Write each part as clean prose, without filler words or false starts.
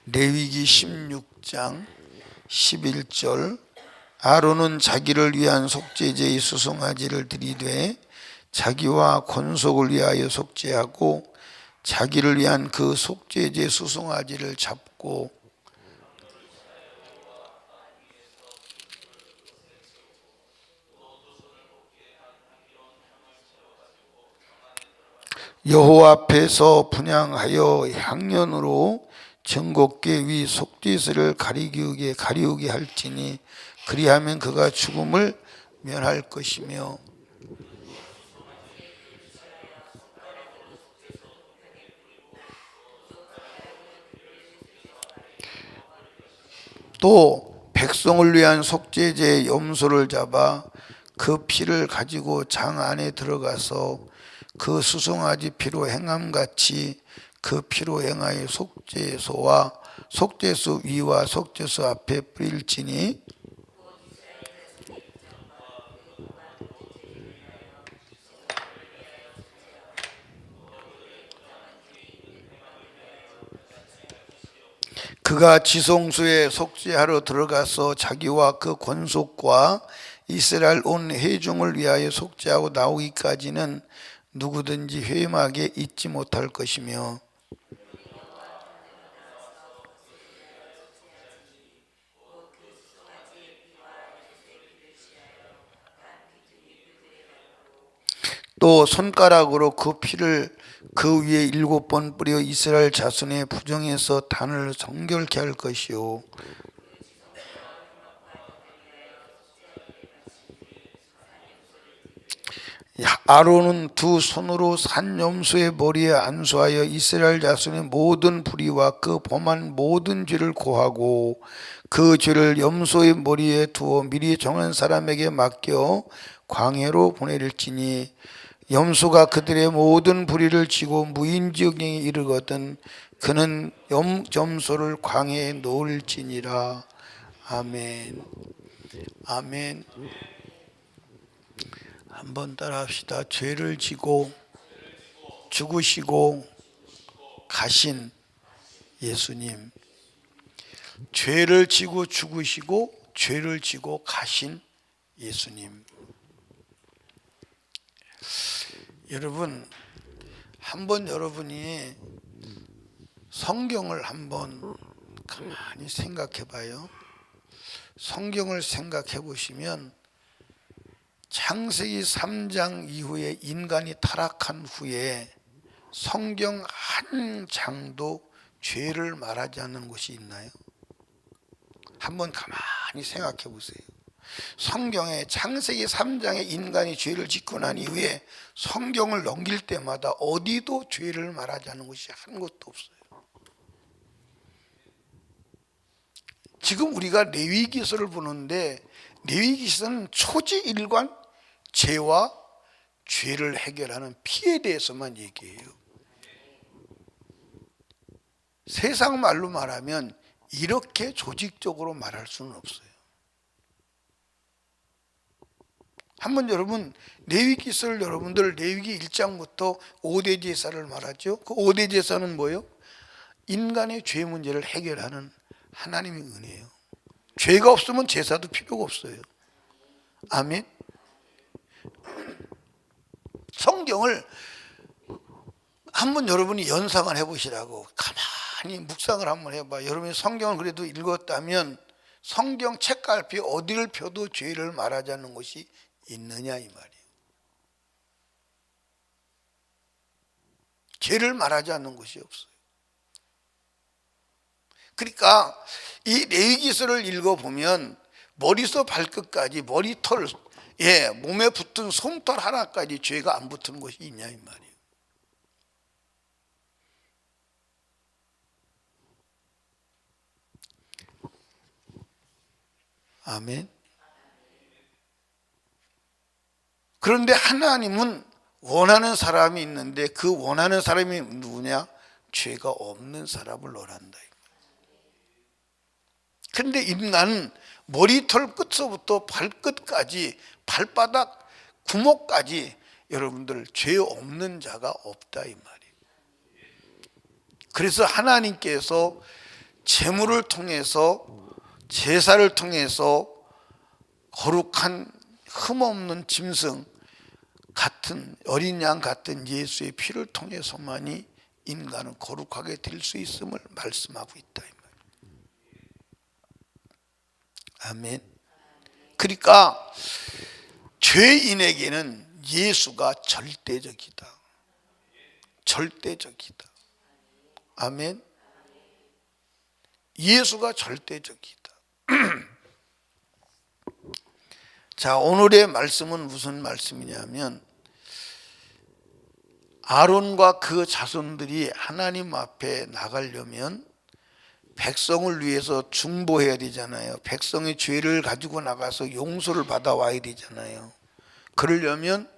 레위기 16장 11절 아론은 자기를 위한 속죄제의 수송아지를 드리되 자기와 권속을 위하여 속죄하고 자기를 위한 그 속죄제 수송아지를 잡고 여호와 앞에서 분향하여 향년으로 전곡계 위 속죄소를 가리우게 할지니 그리하면 그가 죽음을 면할 것이며 또 백성을 위한 속죄제의 염소를 잡아 그 피를 가지고 장 안에 들어가서 그 수송아지 피로 행함같이 그 피로 행하여 속죄소와 속죄소 위와 속죄소 앞에 뿌릴지니 그가 지성소에 속죄하러 들어가서 자기와 그 권속과 이스라엘 온 회중을 위하여 속죄하고 나오기까지는 누구든지 회막에 있지 못할 것이며 또 손가락으로 그 피를 그 위에 7번 뿌려 이스라엘 자손의 부정에서 단을 정결케 할 것이요 아론은 두 손으로 산 염소의 머리에 안수하여 이스라엘 자손의 모든 불의와 그 범한 모든 죄를 고하고 그 죄를 염소의 머리에 두어 미리 정한 사람에게 맡겨 광야로 보낼지니 염소가 그들의 모든 불의를 지고 무인지경에 이르거든 그는 염소를 광야에 놓을지니라. 아멘. 아멘. 한번 따라합시다. 죄를 지고 죽으시고 가신 예수님. 죄를 지고 죽으시고 죄를 지고 가신 예수님. 여러분, 한번 여러분이 성경을 한번 가만히 생각해 봐요. 성경을 생각해 보시면 창세기 3장 이후에 인간이 타락한 후에 성경 한 장도 죄를 말하지 않는 곳이 있나요? 한번 가만히 생각해 보세요. 성경에 창세기 3장에 인간이 죄를 짓고 난 이후에 성경을 넘길 때마다 어디도 죄를 말하지 않는 곳이 한 곳도 없어요. 지금 우리가 레위기서를 보는데 레위기서는 초지일관 죄와 죄를 해결하는 피에 대해서만 얘기해요. 세상 말로 말하면 이렇게 조직적으로 말할 수는 없어요. 한번 여러분 레위기서를 여러분들 레위기 1장부터 5대 제사를 말하죠. 그 5대 제사는 뭐예요? 인간의 죄 문제를 해결하는 하나님의 은혜예요. 죄가 없으면 제사도 필요가 없어요. 아멘. 성경을 한번 여러분이 연상을 해보시라고 가만히 묵상을 한번 해봐. 여러분이 성경을 그래도 읽었다면 성경 책갈피 어디를 펴도 죄를 말하지 않는 것이 있느냐 이 말이에요. 죄를 말하지 않는 것이 없어요. 그러니까 이 레위기서를 읽어보면 머리서 발끝까지 머리털, 몸에 붙은 솜털 하나까지 죄가 안 붙은 것이 있냐 이 말이에요. 아멘. 그런데 하나님은 원하는 사람이 있는데 그 원하는 사람이 누구냐? 죄가 없는 사람을 원한다. 그런데 인간은 머리털 끝서부터 발끝까지 발바닥 구목까지 여러분들 죄 없는 자가 없다 이 말이에요. 그래서 하나님께서 제물을 통해서 제사를 통해서 거룩한 흠없는 짐승 같은 어린 양 같은 예수의 피를 통해서만이 인간은 거룩하게 될 수 있음을 말씀하고 있다 이 말이에요. 아멘. 그러니까 죄인에게는 예수가 절대적이다. 절대적이다. 아멘. 예수가 절대적이다. 자, 오늘의 말씀은 무슨 말씀이냐면 아론과 그 자손들이 하나님 앞에 나가려면 백성을 위해서 중보해야 되잖아요. 백성의 죄를 가지고 나가서 용서를 받아와야 되잖아요. 그러려면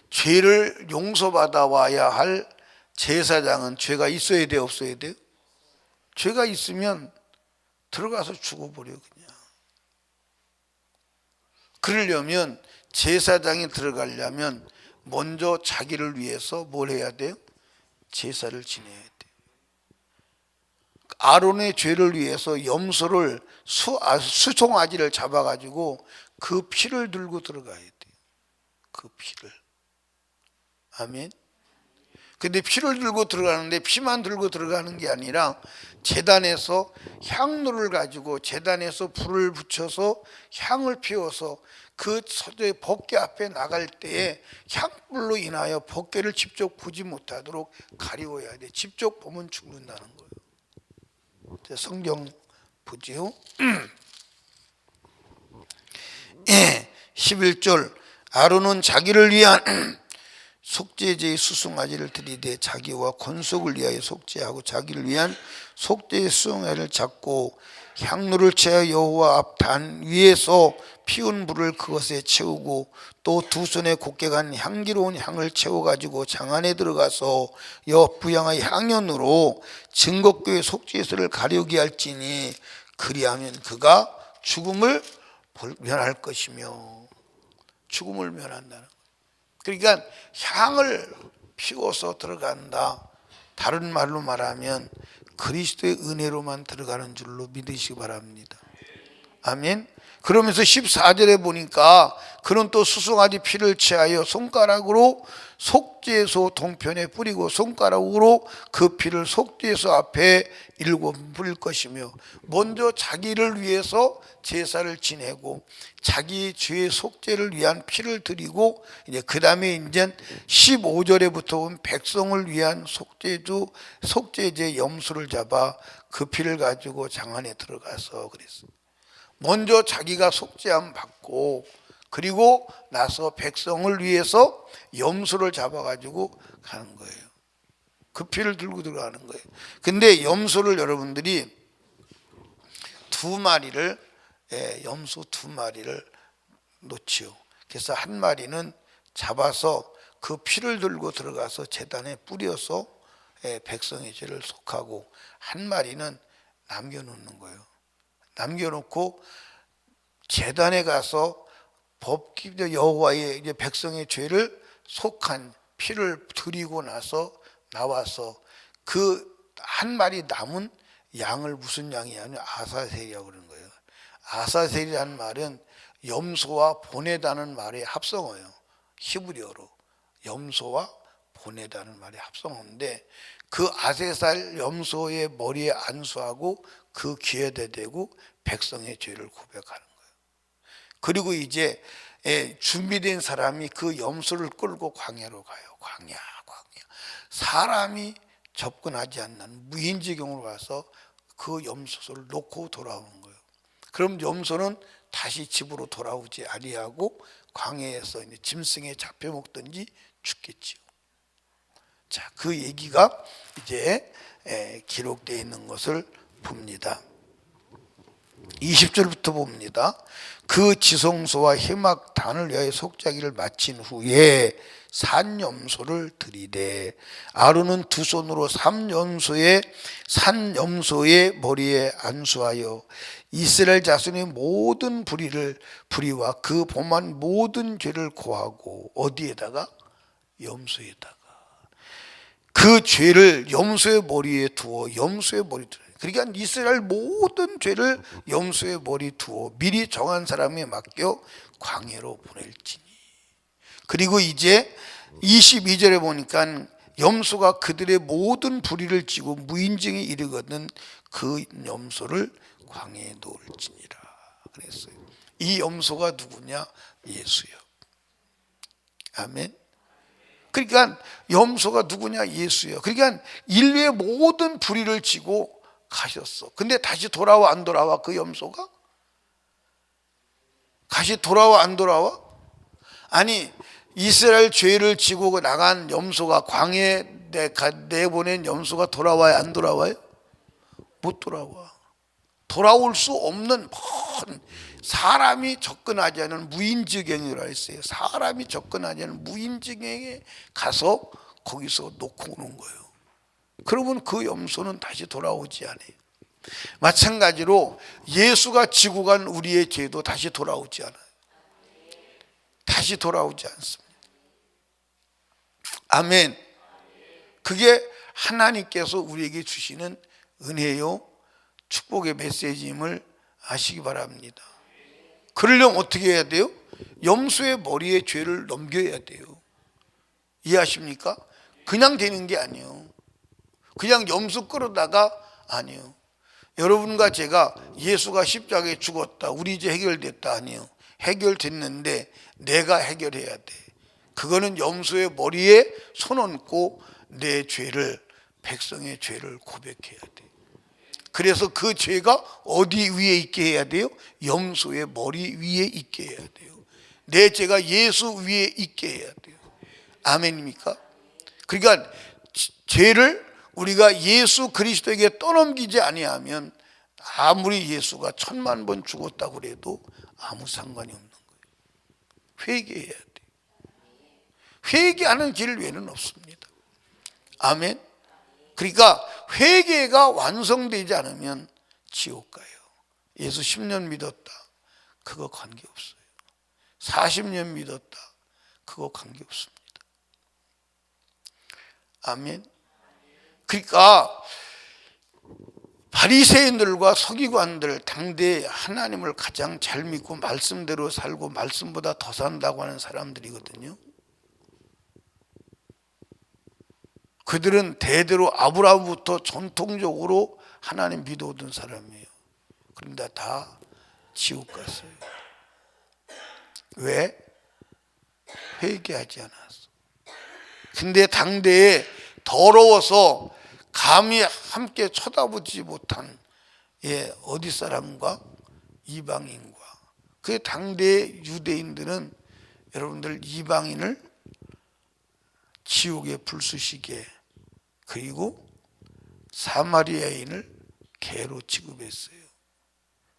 죄를 용서받아 와야 할 제사장은 죄가 있어야 돼요, 없어야 돼요? 죄가 있으면 들어가서 죽어버려 그냥. 그러려면 제사장이 들어가려면 먼저 자기를 위해서 뭘 해야 돼요? 제사를 지내야 돼요. 아론의 죄를 위해서 염소를 수송아지를 잡아가지고 그 피를 들고 들어가야 돼요. 그 피를. 아멘. 근데 피를 들고 들어가는데 피만 들고 들어가는 게 아니라 제단에서 향로를 가지고 제단에서 불을 붙여서 향을 피워서 그 서도의 법궤 앞에 나갈 때에 향불로 인하여 법궤를 직접 보지 못하도록 가리워야 돼. 직접 보면 죽는다는 거예요. 성경 보지요. 11절 아론은 자기를 위한 속죄제의 수송아지를 드리되 자기와 권속을 위하여 속죄하고 자기를 위한 속죄의 수송아지를 잡고 향로를 채워 여호와 앞 단 위에서 피운 불을 그것에 채우고 또 두 손에 곱게 간 향기로운 향을 채워가지고 장 안에 들어가서 부양의 향연으로 증거교의 속죄소를 가려게 할지니 그리하면 그가 죽음을 면할 것이며 죽음을 면한다는 거예요. 그러니까 향을 피워서 들어간다. 다른 말로 말하면 그리스도의 은혜로만 들어가는 줄로 믿으시기 바랍니다. 아멘. 그러면서 14절에 보니까 그는 또 수송아지 피를 취하여 손가락으로 속죄소 동편에 뿌리고 손가락으로 그 피를 속죄소 앞에 7번 뿌릴 것이며 먼저 자기를 위해서 제사를 지내고 자기 죄의 속죄를 위한 피를 드리고 이제 그 다음에 이제 15절에부터 보면 백성을 위한 속죄제 염소를 잡아 그 피를 가지고 장 안에 들어가서 그랬어요. 먼저 자기가 속죄함 받고 그리고 나서 백성을 위해서 염소를 잡아가지고 가는 거예요. 그 피를 들고 들어가는 거예요. 근데 염소를 여러분들이 염소 2마리를 놓지요. 그래서 한 마리는 잡아서 그 피를 들고 들어가서 제단에 뿌려서 백성의 죄를 속하고 한 마리는 남겨놓는 거예요. 남겨놓고 제단에 가서 여호와의 이제 백성의 죄를 속한 피를 드리고 나와서 그 한 마리 남은 양을 무슨 양이냐면 아사셀이라고 그러는 거예요. 아사셀이라는 말은 염소와 보내다는 말의 합성어예요. 히브리어로 염소와 보내다는 말의 합성어인데 그 아세살 염소의 머리에 안수하고 그 귀에다 대고 백성의 죄를 고백하는 거예요. 그리고 이제 준비된 사람이 그 염소를 끌고 광야로 가요. 광야. 사람이 접근하지 않는 무인지경으로 가서 그 염소를 놓고 돌아오는 거예요. 그럼 염소는 다시 집으로 돌아오지 아니하고 광야에서 이제 짐승에 잡혀 먹든지 죽겠지요. 자, 그 얘기가 이제 기록되어 있는 것을 봅니다. 20절부터 봅니다. 그 지성소와 희막단을 위하여 속죄하기를 마친 후에 산염소를 드리되 아론은 두 손으로 산염소의 머리에 안수하여 이스라엘 자손의 모든 불의와 그 범한 모든 죄를 고하고 어디에다가? 염소에다가 그 죄를 염소의 머리에 두어 염소의 머리 두어 그러니까 이스라엘 모든 죄를 염소의 머리에 두어 미리 정한 사람에 맡겨 광야로 보낼지니. 그리고 이제 22절에 보니까 염소가 그들의 모든 불의를 지고 무인증에 이르거든 그 염소를 광야에 놓을지니라 그랬어요. 이 염소가 누구냐? 예수요. 아멘. 그러니까 염소가 누구냐? 예수요. 그러니까 인류의 모든 불의를 지고 가셨어. 근데 다시 돌아와 안 돌아와? 그 염소가? 다시 돌아와 안 돌아와? 아니 이스라엘 죄를 지고 나간 염소가 광야에 내보낸 염소가 돌아와야 안 돌아와요? 못 돌아와. 돌아올 수 없는 사람이 접근하지 않은 무인지경이라고 했어요. 사람이 접근하지 않은 무인지경에 가서 거기서 놓고 오는 거예요. 그러면 그 염소는 다시 돌아오지 않아요. 마찬가지로 예수가 지고 간 우리의 죄도 다시 돌아오지 않아요. 다시 돌아오지 않습니다. 아멘. 그게 하나님께서 우리에게 주시는 은혜요 축복의 메시지임을 아시기 바랍니다. 그러려면 어떻게 해야 돼요? 염소의 머리에 죄를 넘겨야 돼요. 이해하십니까? 그냥 되는 게 아니에요. 그냥 염소 끌어다가 아니에요. 여러분과 제가 예수가 십자가에 죽었다, 우리 이제 해결됐다 아니에요. 해결됐는데 내가 해결해야 돼. 그거는 염소의 머리에 손 얹고 내 죄를, 백성의 죄를 고백해야 돼. 그래서 그 죄가 어디 위에 있게 해야 돼요? 염소의 머리 위에 있게 해야 돼요. 내 죄가 예수 위에 있게 해야 돼요. 아멘입니까? 그러니까 죄를 우리가 예수 그리스도에게 떠넘기지 아니하면 아무리 예수가 1000만 번 죽었다고 해도 아무 상관이 없는 거예요. 회개해야 돼요. 회개하는 길 외에는 없습니다. 아멘. 그러니까 회개가 완성되지 않으면 지옥 가요. 예수 10년 믿었다, 그거 관계없어요. 40년 믿었다, 그거 관계없습니다. 아멘. 그러니까 바리새인들과 서기관들 당대에 하나님을 가장 잘 믿고 말씀대로 살고 말씀보다 더 산다고 하는 사람들이거든요. 그들은 대대로 아브라함부터 전통적으로 하나님 믿어오던 사람이에요. 그런데 다 지옥 갔어요. 왜? 회개하지 않았어. 근데 당대에 더러워서 감히 함께 쳐다보지 못한 어디 사람과 이방인과, 그 당대의 유대인들은 여러분들 이방인을 지옥의 불수시개, 그리고 사마리아인을 개로 취급했어요.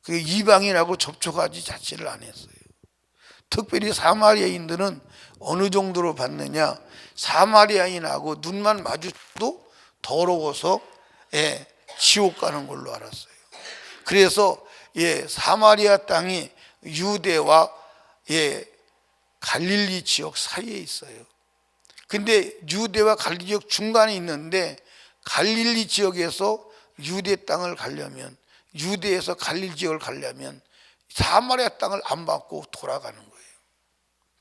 그 이방인하고 접촉하지 자체를 안 했어요. 특별히 사마리아인들은 어느 정도로 봤느냐, 사마리아인하고 눈만 마주쳐도 더러워서 지옥 가는 걸로 알았어요. 그래서 사마리아 땅이 유대와 갈릴리 지역 사이에 있어요. 근데 유대와 갈릴리 지역 중간에 있는데, 갈릴리 지역에서 유대 땅을 가려면, 유대에서 갈릴리 지역을 가려면 사마리아 땅을 안 받고 돌아가는 거예요.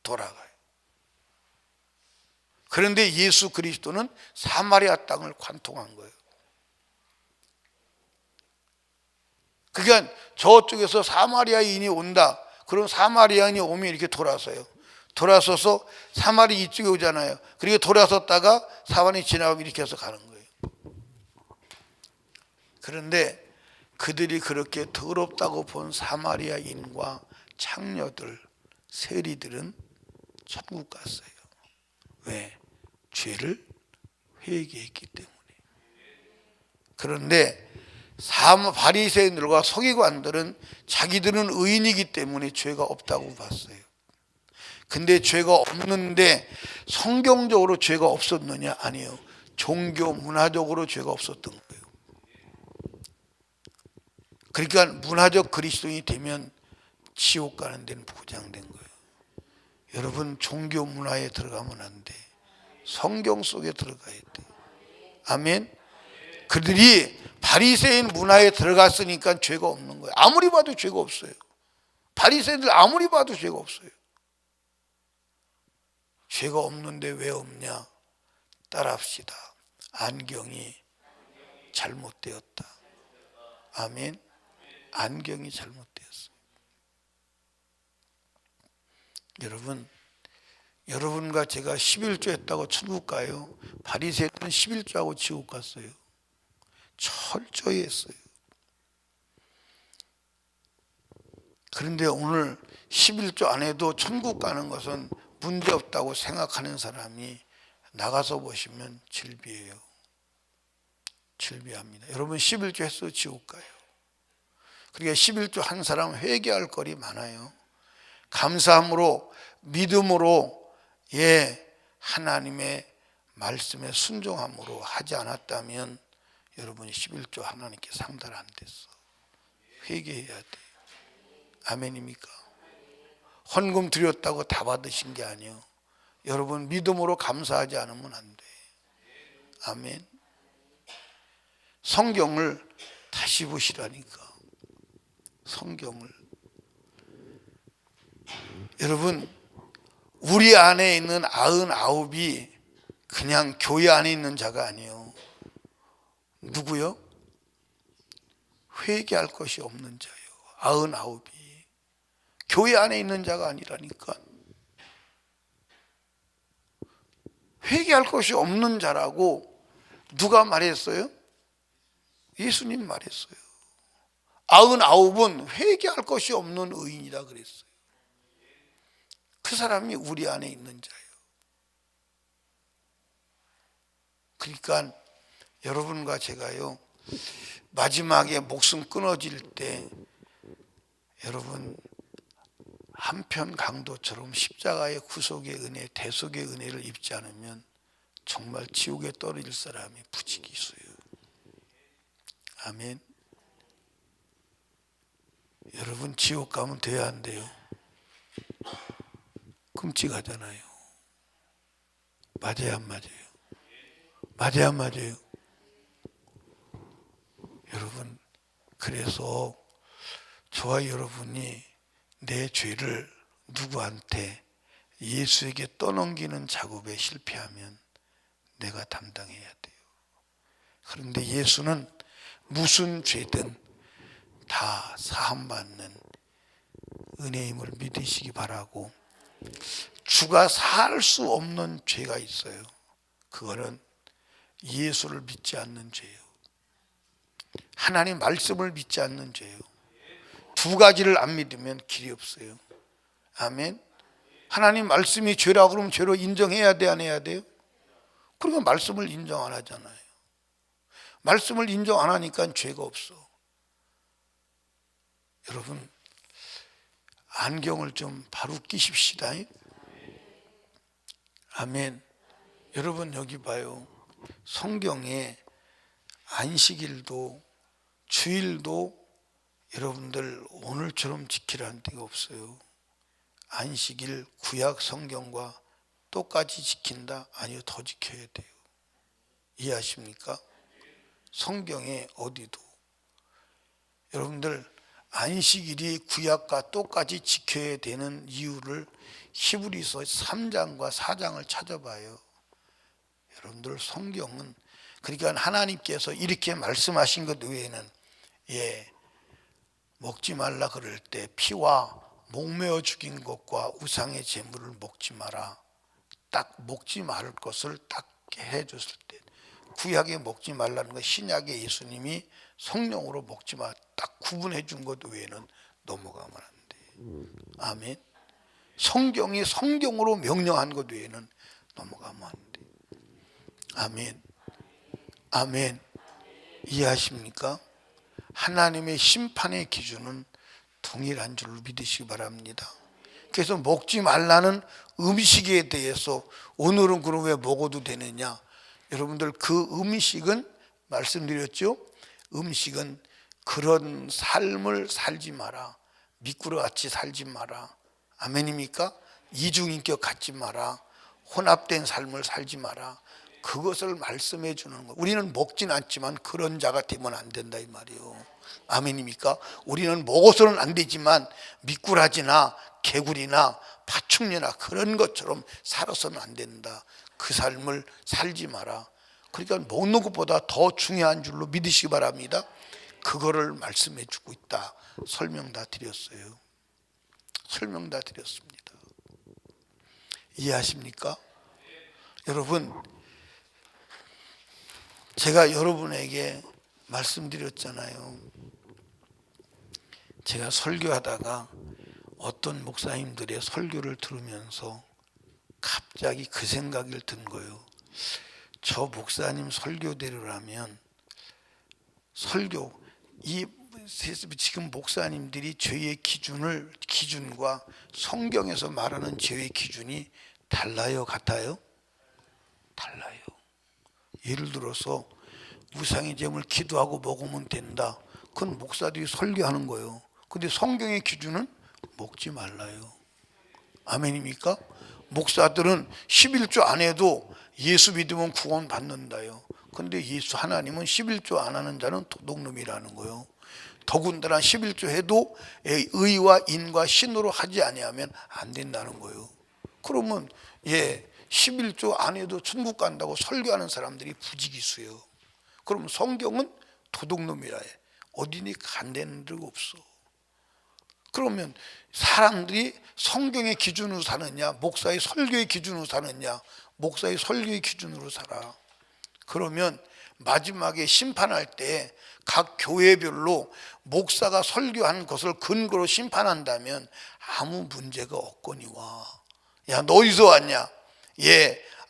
돌아가요. 그런데 예수 그리스도는 사마리아 땅을 관통한 거예요. 그러니까 저쪽에서 사마리아인이 온다, 그럼 사마리아인이 오면 이렇게 돌아서요. 돌아서서 사마리 이쪽에 오잖아요. 그리고 돌아섰다가 사마리 지나가면 이렇게 해서 가는 거예요. 그런데 그들이 그렇게 더럽다고 본 사마리아인과 창녀들, 세리들은 천국 갔어요. 왜? 죄를 회개했기 때문에. 그런데 바리새인들과 서기관들은 자기들은 의인이기 때문에 죄가 없다고 봤어요. 근데 죄가 없는데 성경적으로 죄가 없었느냐? 아니에요. 종교 문화적으로 죄가 없었던 거예요. 그러니까 문화적 그리스도인이 되면 지옥 가는 데는 보장된 거예요. 여러분, 종교 문화에 들어가면 안 돼. 성경 속에 들어가야 돼. 아멘. 그들이 바리새인 문화에 들어갔으니까 죄가 없는 거예요. 아무리 봐도 죄가 없어요. 바리새인들 아무리 봐도 죄가 없어요. 죄가 없는데 왜 없냐? 따라합시다. 안경이 잘못되었다. 아멘. 안경이 잘못되었어요. 여러분과 제가 11조 했다고 천국 가요? 바리새인은 11조하고 지옥 갔어요. 철저히 했어요. 그런데 오늘 11조 안 해도 천국 가는 것은 문제없다고 생각하는 사람이 나가서 보시면 질비해요. 질비합니다. 여러분 11조 해서 지옥 가요. 그러니까 11조 한 사람은 회개할 거리 많아요. 감사함으로 믿음으로 하나님의 말씀에 순종함으로 하지 않았다면 여러분이 11조 하나님께 상달 안 됐어. 회개해야 돼. 아멘입니까? 헌금 드렸다고 다 받으신 게 아니에요. 여러분 믿음으로 감사하지 않으면 안 돼. 아멘. 성경을 다시 보시라니까. 성경을. 여러분 우리 안에 있는 99이 그냥 교회 안에 있는 자가 아니에요. 누구요? 회개할 것이 없는 자예요. 99이 교회 안에 있는 자가 아니라니까. 회개할 것이 없는 자라고 누가 말했어요? 예수님 말했어요. 99은 회개할 것이 없는 의인이라 그랬어요. 그 사람이 우리 안에 있는 자예요. 그러니까 여러분과 제가요, 마지막에 목숨 끊어질 때 여러분 한편 강도처럼 십자가의 구속의 은혜, 대속의 은혜를 입지 않으면 정말 지옥에 떨어질 사람이 부지기수예요. 아멘. 여러분 지옥 가면 돼야 안 돼요? 끔찍하잖아요. 맞아요 안 맞아요? 맞아요 안 맞아요? 여러분 그래서 저와 여러분이 내 죄를 누구한테 예수에게 떠넘기는 작업에 실패하면 내가 담당해야 돼요. 그런데 예수는 무슨 죄든 다 사함받는 은혜임을 믿으시기 바라고, 주가 살 수 없는 죄가 있어요. 그거는 예수를 믿지 않는 죄예요. 하나님 말씀을 믿지 않는 죄예요. 두 가지를 안 믿으면 길이 없어요. 아멘. 하나님 말씀이 죄라고 그러면 죄로 인정해야 돼, 안 해야 돼요? 그러니까 말씀을 인정 안 하잖아요. 말씀을 인정 안 하니까 죄가 없어. 여러분 안경을 좀 바로 끼십시다. 아멘. 여러분 여기 봐요. 성경에 안식일도 주일도 여러분들 오늘처럼 지키라는 데가 없어요. 안식일 구약 성경과 똑같이 지킨다? 아니요, 더 지켜야 돼요. 이해하십니까? 성경에 어디도. 여러분들 안식일이 구약과 똑같이 지켜야 되는 이유를 히브리서 3장과 4장을 찾아봐요. 여러분들 성경은, 그러니까 하나님께서 이렇게 말씀하신 것 외에는 먹지 말라 그럴 때 피와 목매어 죽인 것과 우상의 제물을 먹지 마라. 딱 먹지 말 것을 딱 해줬을 때, 구약에 먹지 말라는 거 신약에 예수님이 성령으로 먹지 마 딱 구분해 준 것 외에는 넘어가면 안 돼. 아멘. 성경이 성경으로 명령한 것 외에는 넘어가면 안 돼. 아멘. 아멘. 이해하십니까? 하나님의 심판의 기준은 동일한 줄로 믿으시기 바랍니다. 그래서 먹지 말라는 음식에 대해서 오늘은 그럼 왜 먹어도 되느냐? 여러분들 그 음식은 말씀드렸죠? 음식은 그런 삶을 살지 마라. 미꾸라같이 살지 마라. 아멘입니까? 이중인격 갖지 마라. 혼합된 삶을 살지 마라. 그것을 말씀해 주는 거예요. 우리는 먹진 않지만 그런 자가 되면 안 된다 이 말이에요. 아멘입니까? 우리는 먹어서는 안 되지만 미꾸라지나 개구리나 파충류나 그런 것처럼 살아서는 안 된다. 그 삶을 살지 마라. 그러니까 먹는 것보다 더 중요한 줄로 믿으시기 바랍니다. 그거를 말씀해 주고 있다. 설명 다 드렸어요. 설명 다 드렸습니다. 이해하십니까? 여러분, 제가 여러분에게 말씀드렸잖아요. 제가 설교하다가 어떤 목사님들의 설교를 들으면서 갑자기 그 생각이 든 거예요. 저 목사님 설교대로라면 지금 목사님들이 죄의 기준과 성경에서 말하는 죄의 기준이 달라요, 같아요? 달라요. 예를 들어서 우상의 제물 기도하고 먹으면 된다. 그건 목사들이 설교하는 거예요. 근데 성경의 기준은 먹지 말라요. 아멘입니까? 목사들은 11조 안 해도 예수 믿으면 구원 받는다요. 근데 예수 하나님은 11조 안 하는 자는 도둑놈이라는 거예요. 더군다나 11조 해도 의와 인과 신으로 하지 아니하면 안 된다는 거예요. 그러면 11조 안 해도 천국 간다고 설교하는 사람들이 부지기수예요. 그럼 성경은 도둑놈이라 해. 어디니 간다는 데가 없어. 그러면 사람들이 성경의 기준으로 사느냐, 목사의 설교의 기준으로 사느냐, 목사의 설교의 기준으로 살아. 그러면 마지막에 심판할 때 각 교회별로 목사가 설교한 것을 근거로 심판한다면 아무 문제가 없거니와. 야, 너 어디서 왔냐?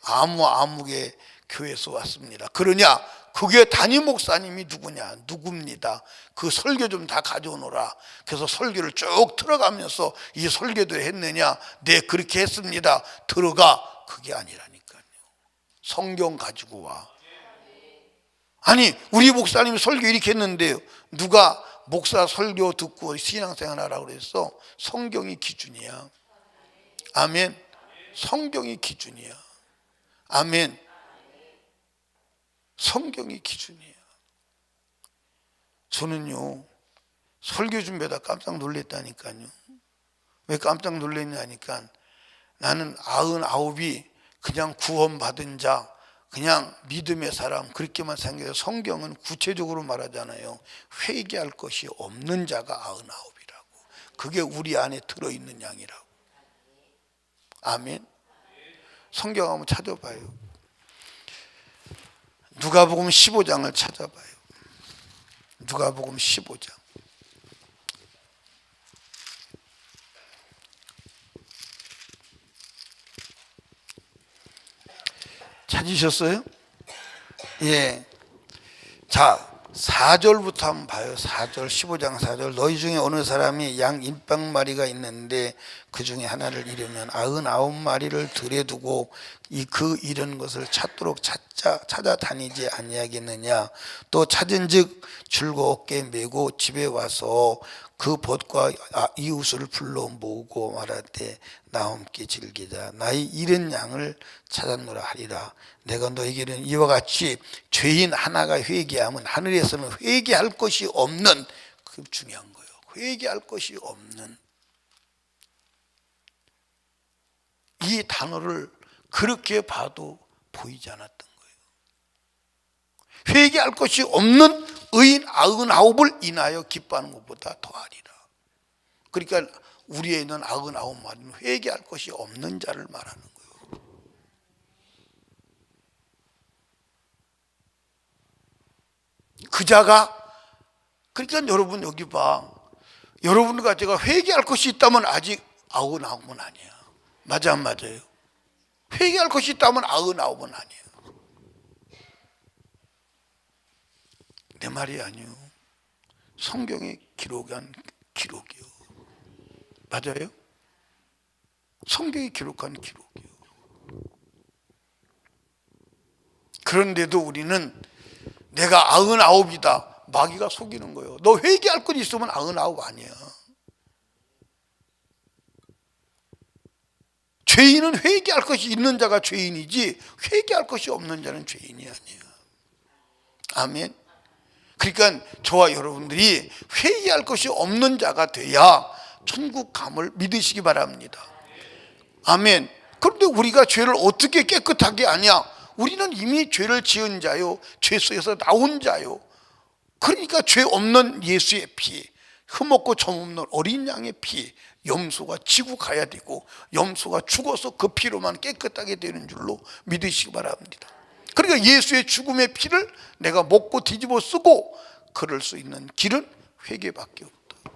아무개 교회에서 왔습니다. 그러냐? 그게 담임 목사님이 누구냐? 누굽니다. 그 설교 좀 다 가져오너라. 그래서 설교를 쭉 들어가면서 이 설교도 했느냐? 네, 그렇게 했습니다. 들어가. 그게 아니라니까요. 성경 가지고 와. 아니, 우리 목사님이 설교 이렇게 했는데요. 누가 목사 설교 듣고 신앙생활 하라고 그랬어? 성경이 기준이야. 아멘. 성경이 기준이야. 아멘. 성경이 기준이야. 저는요, 설교 준비하다 깜짝 놀랐다니까요. 왜 깜짝 놀랐냐니까 나는 99이 그냥 구원받은 자, 그냥 믿음의 사람 그렇게만 생각해서 성경은 구체적으로 말하잖아요. 회개할 것이 없는 자가 99이라고. 그게 우리 안에 들어있는 양이라고. 아멘. 성경 한번 찾아봐요. 누가복음 15장을 찾아봐요. 누가복음 15장. 찾으셨어요? 예. 자, 4절부터 한번 봐요. 4절, 15장 4절. 너희 중에 어느 사람이 양 100마리가 있는데 그 중에 하나를 잃으면 99마리를 들에 두고 그 잃은 것을 찾도록 찾아다니지 아니하겠느냐. 또 찾은즉 즐겁게 메고 집에 와서 그 벗과 이웃을 불러 모으고 말하되 나와 함께 즐기자. 나의 잃은 양을 찾았노라 하리라. 내가 너에게는 이와 같이 죄인 하나가 회개하면 하늘에서는 회개할 것이 없는, 그 중요한 거예요. 회개할 것이 없는 이 단어를 그렇게 봐도 보이지 않았던 거예요. 회개할 것이 없는 의인 99을 인하여 기뻐하는 것보다 더하리라. 그러니까 우리에 있는 99마리는 회개할 것이 없는 자를 말하는 거예요. 그 자가, 그러니까 여러분 여기 봐. 여러분과 제가 회개할 것이 있다면 아직 99은 아니야. 맞아 안 맞아요? 회개할 것이 있다면 99은 아니에요. 내 말이 아니요. 성경에 기록한 기록이요. 맞아요? 성경에 기록한 기록이요. 그런데도 우리는 내가 99이다. 마귀가 속이는 거예요. 너 회개할 것 있으면 99 아니야. 죄인은 회개할 것이 있는 자가 죄인이지 회개할 것이 없는 자는 죄인이 아니에요. 아멘. 그러니까 저와 여러분들이 회개할 것이 없는 자가 돼야 천국 감을 믿으시기 바랍니다. 아멘. 그런데 우리가 죄를 어떻게 깨끗하게 하냐? 우리는 이미 죄를 지은 자요, 죄 속에서 나온 자요. 그러니까 죄 없는 예수의 피, 흠없고 점없는 어린 양의 피, 염소가 지고 가야 되고 염소가 죽어서 그 피로만 깨끗하게 되는 줄로 믿으시기 바랍니다. 그러니까 예수의 죽음의 피를 내가 먹고 뒤집어 쓰고 그럴 수 있는 길은 회개밖에 없다.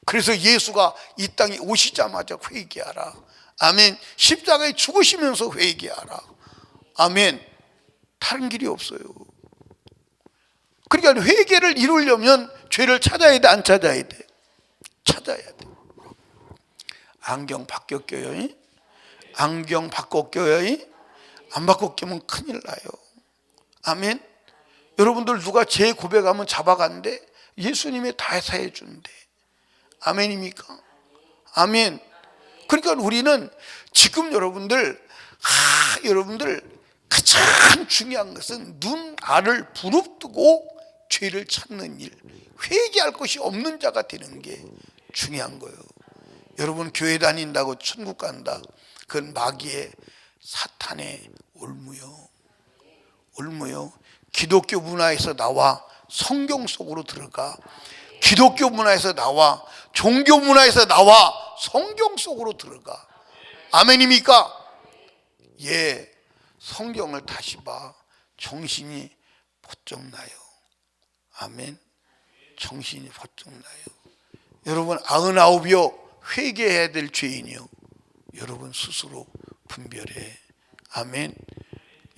그래서 예수가 이 땅에 오시자마자 회개하라. 아멘. 십자가에 죽으시면서 회개하라. 아멘. 다른 길이 없어요. 그러니까 회개를 이루려면 죄를 찾아야 돼, 안 찾아야 돼? 찾아야 돼. 안경 바꿔 껴요? 안경 바꿔 껴요? 안 바꿔 끼면 큰일 나요. 아멘. 여러분들 누가 죄 고백하면 잡아간대? 예수님이 다 사해 준대. 아멘입니까? 아멘. 그러니까 우리는 지금 여러분들 가장 중요한 것은 눈 알을 부릅뜨고 죄를 찾는 일, 회개할 것이 없는 자가 되는 게 중요한 거예요. 여러분 교회 다닌다고 천국 간다, 그건 마귀의 사탄의 올무요. 기독교 문화에서 나와 성경 속으로 들어가. 기독교 문화에서 나와, 종교 문화에서 나와 성경 속으로 들어가. 아멘입니까? 예, 성경을 다시 봐. 정신이 번쩍 나요. 아멘. 정신이 번쩍 나요. 여러분 99이요 회개해야 될 죄인이요, 여러분 스스로 분별해. 아멘.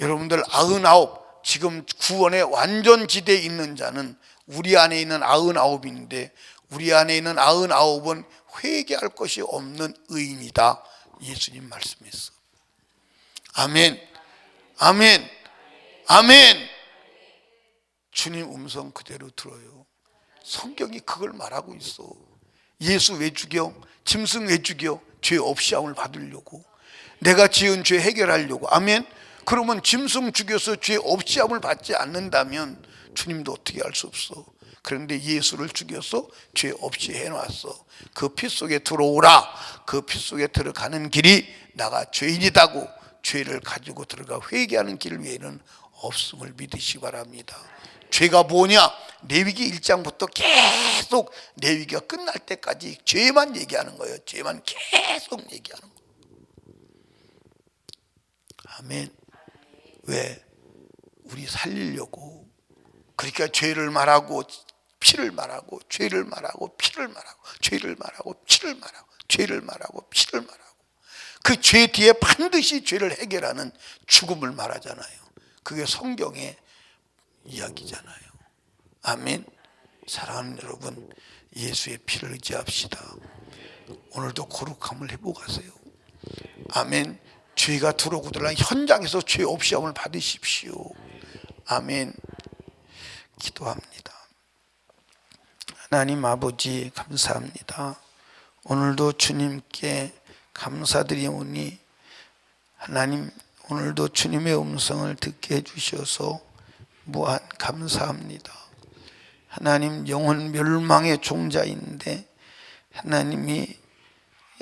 여러분들 99 지금 구원의 완전 지대에 있는 자는 우리 안에 있는 99인데 우리 안에 있는 99은 회개할 것이 없는 의인이다. 예수님 말씀했어. 아멘. 아멘. 아멘. 주님 음성 그대로 들어요. 성경이 그걸 말하고 있어. 예수 왜 죽여? 짐승 왜 죽여? 죄 없이 함을 받으려고. 내가 지은 죄 해결하려고. 아멘. 그러면 짐승 죽여서 죄 없이 함을 받지 않는다면 주님도 어떻게 할 수 없어. 그런데 예수를 죽여서 죄 없이 해놨어. 그 피 속에 들어오라. 그 피 속에 들어가는 길이 나가 죄인이다고 죄를 가지고 들어가 회개하는 길 외에는 없음을 믿으시기 바랍니다. 죄가 뭐냐? 레위기 1장부터 계속 레위기가 끝날 때까지 죄만 얘기하는 거예요. 죄만 계속 얘기하는 거예요. 아멘. 왜? 우리 살리려고. 그러니까 죄를 말하고 피를 말하고 죄를 말하고 피를 말하고 죄를 말하고 피를 말하고 죄를 말하고 피를 말하고 그 죄 뒤에 반드시 죄를 해결하는 죽음을 말하잖아요. 그게 성경의 이야기잖아요. 아멘. 사랑하는 여러분, 예수의 피를 의지합시다. 오늘도 거룩함을 회복하세요. 아멘. 죄가 들어오고 들어오는 현장에서 죄 없이 함을 받으십시오. 아멘. 기도합니다. 하나님 아버지 감사합니다. 오늘도 주님께 감사드리오니 하나님 오늘도 주님의 음성을 듣게 해주셔서 무한 감사합니다. 하나님 영혼 멸망의 종자인데 하나님이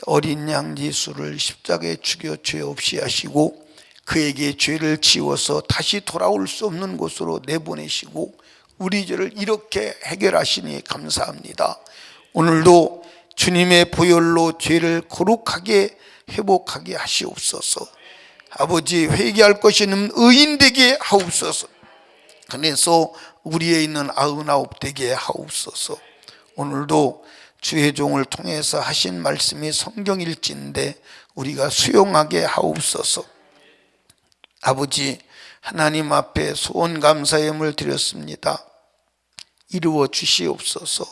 어린 양 예수를 십자가에 죽여 죄 없이 하시고 그에게 죄를 지워서 다시 돌아올 수 없는 곳으로 내보내시고 우리 죄를 이렇게 해결하시니 감사합니다. 오늘도 주님의 보혈로 죄를 거룩하게 회복하게 하시옵소서. 아버지 회개할 것이 없는 의인 되게 하옵소서. 그래서 우리에 있는 99 되게 하옵소서. 오늘도 주의 종을 통해서 하신 말씀이 성경일지인데 우리가 수용하게 하옵소서. 아버지 하나님 앞에 소원 감사함을 드렸습니다. 이루어 주시옵소서.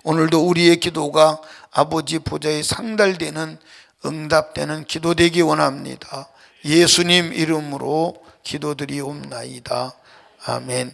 오늘도 우리의 기도가 아버지 보좌에 상달되는 응답되는 기도 되기 원합니다. 예수님 이름으로 기도드리옵나이다. 아멘.